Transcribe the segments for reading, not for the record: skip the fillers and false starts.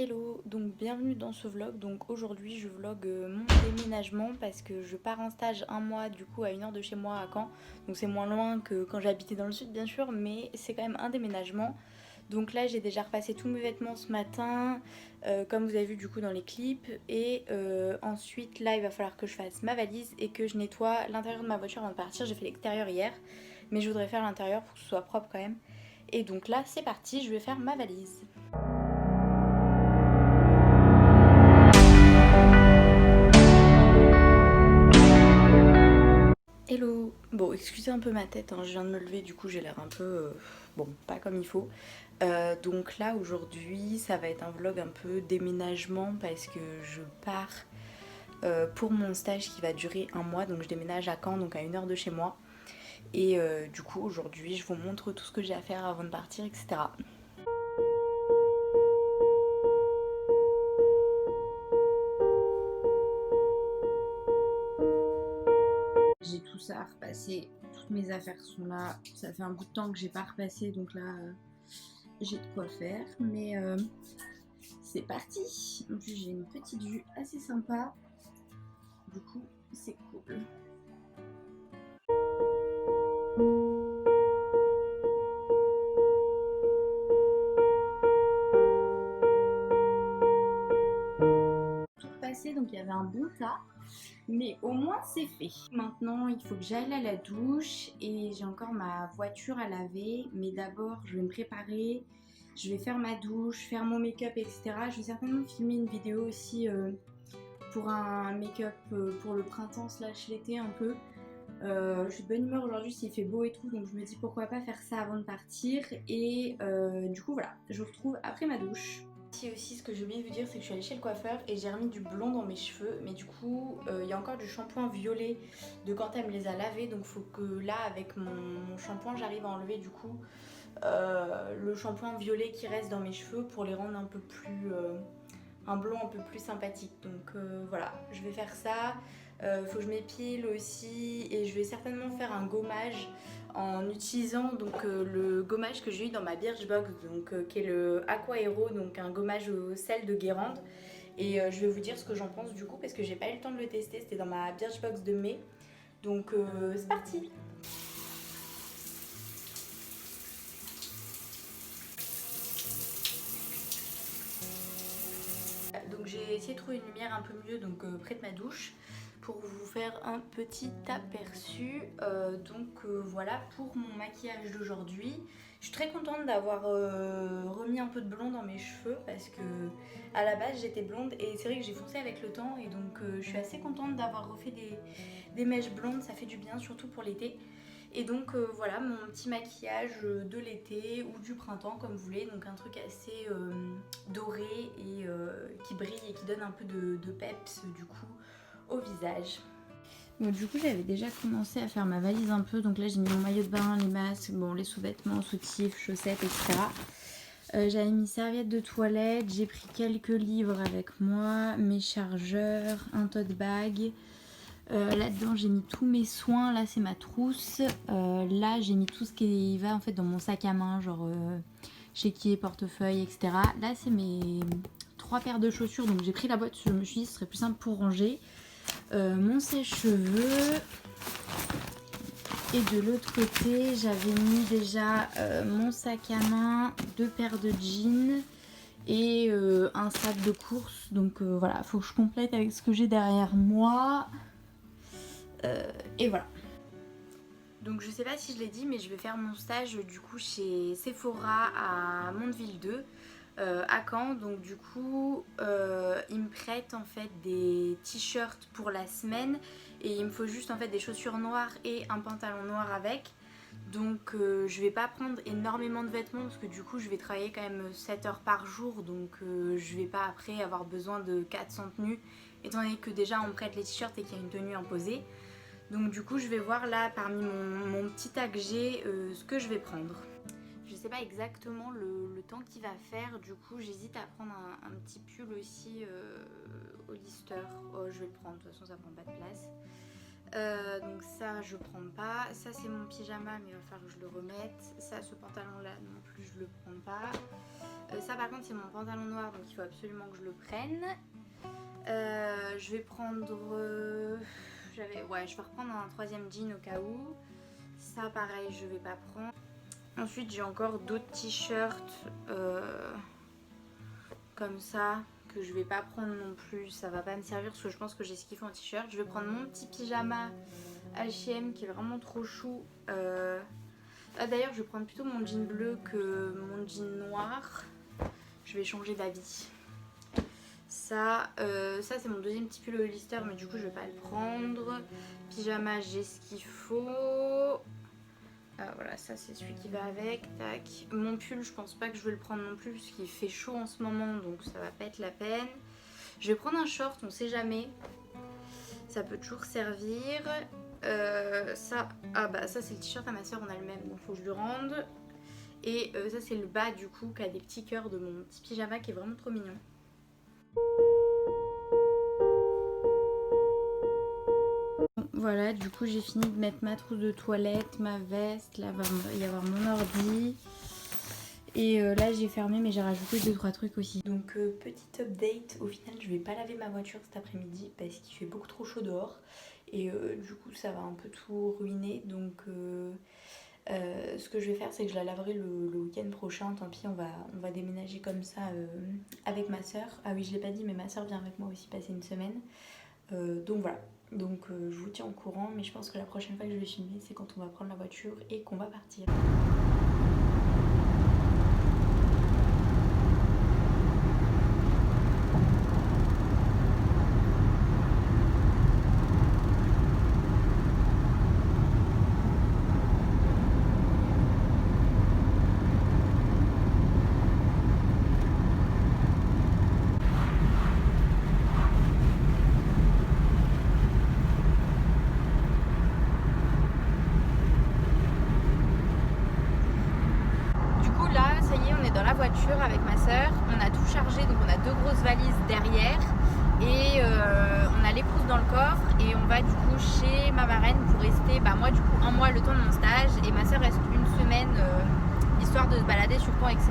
Hello, donc bienvenue dans ce vlog. Donc aujourd'hui je vlog mon déménagement parce que je pars en stage un mois du coup à 1 heure de chez moi à Caen. Donc c'est moins loin que quand j'habitais dans le sud bien sûr, mais c'est quand même un déménagement. Donc là j'ai déjà repassé tous mes vêtements ce matin, comme vous avez vu du coup dans les clips. Et ensuite là il va falloir que je fasse ma valise et que je nettoie l'intérieur de ma voiture avant de partir. J'ai fait l'extérieur hier, mais je voudrais faire l'intérieur pour que ce soit propre quand même. Et donc là c'est parti, je vais faire ma valise. Hello. Bon, excusez un peu ma tête, hein, je viens de me lever, du coup j'ai l'air un peu... bon, pas comme il faut. Donc là, aujourd'hui, ça va être un vlog un peu déménagement parce que je pars pour mon stage qui va durer un mois. Donc je déménage à Caen, donc à 1 heure de chez moi. Et du coup, aujourd'hui, je vous montre tout ce que j'ai à faire avant de partir, etc. J'ai tout ça à repasser, toutes mes affaires sont là. Ça fait un bout de temps que j'ai pas repassé, donc là, j'ai de quoi faire. Mais c'est parti. En plus j'ai une petite vue assez sympa. Du coup c'est cool. Tout repassé, donc il y avait un bon tas. Mais au moins c'est fait. Maintenant il faut que j'aille à la douche et j'ai encore ma voiture à laver. Mais d'abord je vais me préparer. Je vais faire ma douche, faire mon make-up, etc. Je vais certainement filmer une vidéo aussi pour un make-up pour le printemps slash l'été un peu. Je suis de bonne humeur aujourd'hui s'il fait beau et tout, donc je me dis pourquoi pas faire ça avant de partir. Et du coup voilà, je vous retrouve après ma douche. Si aussi ce que j'ai oublié de vous dire, c'est que je suis allée chez le coiffeur et j'ai remis du blond dans mes cheveux, mais du coup il y a encore du shampoing violet de quand elle me les a lavés, donc faut que là avec mon shampoing j'arrive à enlever du coup le shampoing violet qui reste dans mes cheveux pour les rendre un peu plus un blond un peu plus sympathique. Donc voilà, je vais faire ça. Faut que je m'épile aussi et je vais certainement faire un gommage en utilisant donc le gommage que j'ai eu dans ma Birchbox, donc qui est le Aqua Hero, donc un gommage au sel de Guérande. Et je vais vous dire ce que j'en pense du coup parce que j'ai pas eu le temps de le tester, c'était dans ma Birchbox de mai. Donc c'est parti. Donc j'ai essayé de trouver une lumière un peu mieux donc près de ma douche pour vous faire un petit aperçu. Voilà pour mon maquillage d'aujourd'hui. Je suis très contente d'avoir remis un peu de blond dans mes cheveux parce que à la base j'étais blonde et c'est vrai que j'ai foncé avec le temps et donc je suis assez contente d'avoir refait des mèches blondes, ça fait du bien surtout pour l'été. Et donc voilà mon petit maquillage de l'été ou du printemps comme vous voulez, donc un truc assez doré et qui brille et qui donne un peu de peps du coup au visage. Bon, du coup j'avais déjà commencé à faire ma valise un peu, donc là j'ai mis mon maillot de bain, les masques, bon, les sous-vêtements, soutifs, chaussettes, etc. J'avais mis serviette de toilette, j'ai pris quelques livres avec moi, mes chargeurs, un tote bag. Là-dedans j'ai mis tous mes soins, là c'est ma trousse. Là j'ai mis tout ce qui va en fait dans mon sac à main, genre chéquier, portefeuille, etc. Là c'est mes 3 paires de chaussures, donc j'ai pris la boîte, je me suis dit ce serait plus simple pour ranger. Mon sèche-cheveux. Et de l'autre côté j'avais mis déjà mon sac à main, 2 paires de jeans et un sac de course. Donc voilà, faut que je complète avec ce que j'ai derrière moi. Et voilà. Donc je sais pas si je l'ai dit, mais je vais faire mon stage du coup chez Sephora à Mondeville 2 à Caen. Donc du coup ils me prêtent en fait des t-shirts pour la semaine et il me faut juste en fait des chaussures noires et un pantalon noir avec. Donc je vais pas prendre énormément de vêtements parce que du coup je vais travailler quand même 7 heures par jour, donc je vais pas après avoir besoin de 400 tenues étant donné que déjà on me prête les t-shirts et qu'il y a une tenue imposée. Donc du coup je vais voir là parmi mon petit tag G ce que je vais prendre. Je sais pas exactement le temps qu'il va faire, du coup j'hésite à prendre un petit pull aussi Hollister. Oh, je vais le prendre, de toute façon ça prend pas de place. Donc ça je prends pas. Ça c'est mon pyjama mais il va falloir que je le remette. Ça, ce pantalon là non plus je le prends pas. Ça par contre c'est mon pantalon noir donc il faut absolument que je le prenne. Je vais prendre... je vais reprendre un troisième jean au cas où. Ça pareil je vais pas prendre. Ensuite j'ai encore d'autres t-shirts comme ça que je vais pas prendre non plus, ça va pas me servir parce que je pense que j'ai ce qu'il faut en t-shirt. Je vais prendre mon petit pyjama H&M qui est vraiment trop chou. D'ailleurs je vais prendre plutôt mon jean bleu que mon jean noir. Je vais changer d'habit. Ça c'est mon deuxième petit pull Hollister mais du coup je vais pas le prendre. Pyjama j'ai ce qu'il faut. Voilà, ça c'est celui qui va avec. Tac. Mon pull je pense pas que je vais le prendre non plus parce qu'il fait chaud en ce moment donc ça va pas être la peine. Je vais prendre un short, on sait jamais. Ça peut toujours servir. Ça c'est le t-shirt à ma soeur, on a le même donc faut que je le rende. Et ça c'est le bas du coup qui a des petits cœurs de mon petit pyjama qui est vraiment trop mignon. Voilà, du coup j'ai fini de mettre ma trousse de toilette, ma veste, là il va y avoir mon ordi. Et là j'ai fermé mais j'ai rajouté 2-3 trucs aussi. Donc petit update, au final je vais pas laver ma voiture cet après-midi parce qu'il fait beaucoup trop chaud dehors. Et du coup ça va un peu tout ruiner. Donc ce que je vais faire c'est que je la laverai le week-end prochain. Tant pis, on va déménager comme ça avec ma soeur. Ah oui je l'ai pas dit mais ma soeur vient avec moi aussi passer une semaine. Donc voilà. Donc je vous tiens au courant mais je pense que la prochaine fois que je vais filmer c'est quand on va prendre la voiture et qu'on va partir. Avec ma soeur, on a tout chargé donc on a 2 grosses valises derrière et on a l'épouse dans le coffre et on va du coup chez ma marraine pour rester moi du coup un mois le temps de mon stage et ma soeur reste une semaine histoire de se balader sur Caen etc.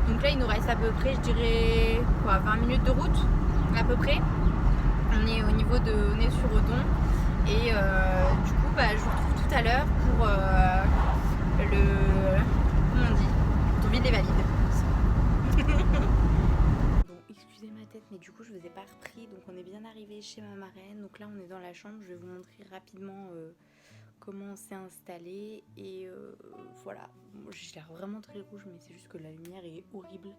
Donc là il nous reste à peu près je dirais 20 minutes de route à peu près. On est on est sur Redon et du coup je vous retrouve tout à l'heure pour comment on dit, ton vide des valides. Bon, excusez ma tête, mais du coup je vous ai pas repris, donc on est bien arrivé chez ma marraine. Donc là on est dans la chambre, je vais vous montrer rapidement comment on s'est installé. Et voilà, j'ai l'air vraiment très rouge, mais c'est juste que la lumière est horrible.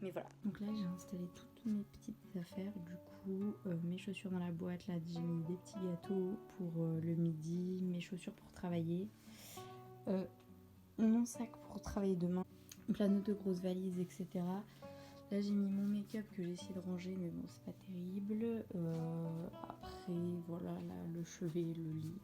Mais voilà. Donc là j'ai installé toutes mes petites affaires, du coup mes chaussures dans la boîte, là j'ai mis des petits gâteaux pour le midi, mes chaussures pour travailler, mon sac pour travailler demain. Plein de grosses valises etc. Là j'ai mis mon make-up que j'ai essayé de ranger mais bon c'est pas terrible. Après voilà là, le chevet, le lit,